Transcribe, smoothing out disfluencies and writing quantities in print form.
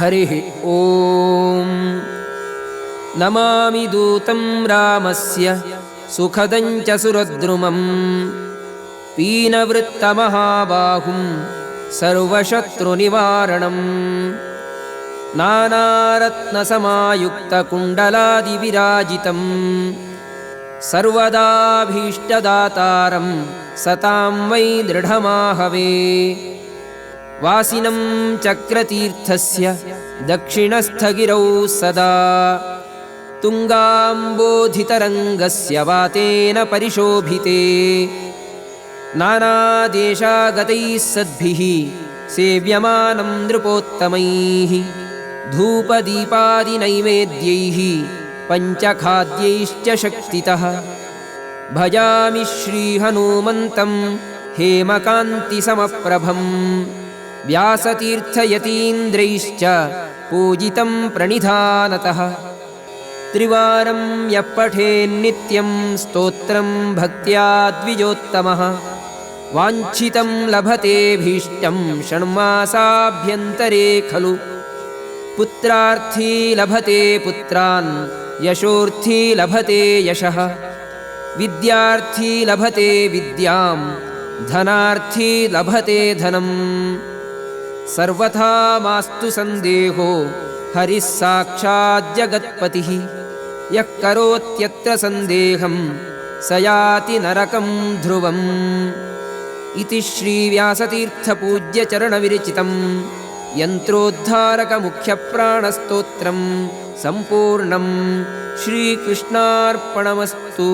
हरिः ॐ। नमामि दूतं रामस्य सुखदं च सुरद्रुमं पीनवृत्तमहाबाहुं सर्वशत्रुनिवारणम् नानारत्नसमायुक्तकुण्डलादिविराजितं सर्वदाभीष्टदातारं सतां वै दृढमाहवे। वासिनं चक्रतीर्थस्य दक्षिणस्थगिरौ सदा तुङ्गाम्बोधितरङ्गस्य वातेन परिशोभिते नानादेशागतैः सद्भिः सेव्यमानं नृपोत्तमैः धूपदीपादिनैवेद्यैः पञ्चखाद्यैश्च शक्तितः। भजामि श्रीहनुमन्तं हेमकान्तिसमप्रभं व्यासतीर्थयतीन्द्रैश्च पूजितं प्रणिधानतः। त्रिवारं यः पठेन्नित्यं स्तोत्रं भक्त्या द्विजोत्तमः वाञ्छितं लभतेऽभीष्टं षण्मासाभ्यन्तरे खलु। पुत्रार्थी लभते पुत्रान् यशोर्थी लभते यशः विद्यार्थी लभते विद्यां धनार्थी लभते धनम्। सर्वथा मास्तु सन्देहो हरिः साक्षात् जगत्पतिः यः करोत्यत्र सन्देहं स याति नरकं ध्रुवम्। इति श्रीव्यासतीर्थपूज्यचरणविरचितं यन्त्रोद्धारकमुख्यप्राणस्तोत्रं सम्पूर्णं। श्रीकृष्णार्पणमस्तु।